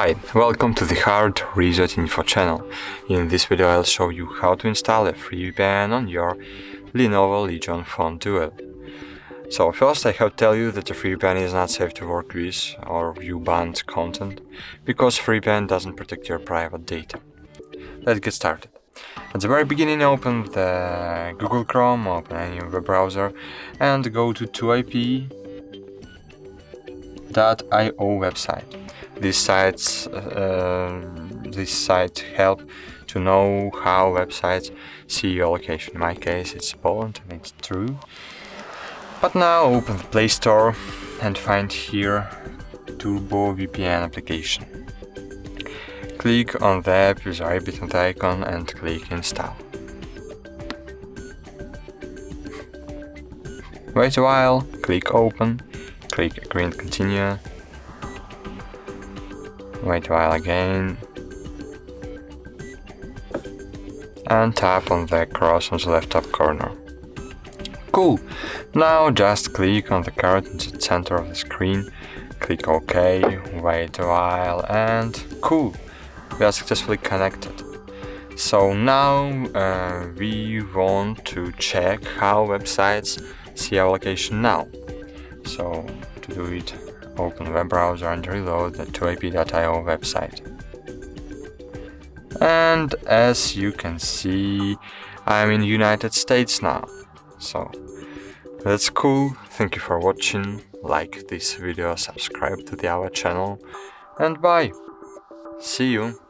Hi, welcome to the HardReset.Info channel. In this video I'll show you how to install a free VPN on your Lenovo Legion phone Duel. So first I have to tell you that the free VPN is not safe to work with or view banned content, because free VPN doesn't protect your private data. Let's get started. At the very beginning open the Google Chrome, open any web browser and go to 2ip.io website. This site help to know how websites see your location. In my case it's Poland and it's true. But now open the Play Store and find here Turbo VPN application. Click on the app with the right button icon and click install. Wait a while, click open, click agree and continue. Wait a while again, and tap on the cross on the left top corner. Cool! Now just click on the card in the center of the screen, click OK, wait a while, and cool! We are successfully connected. So now we want to check how websites see our location now. So to do it, open the web browser and reload the 2ip.io website. And as you can see, I'm in United States now. So that's cool. Thank you for watching. Like this video, subscribe to our channel, and bye. See you.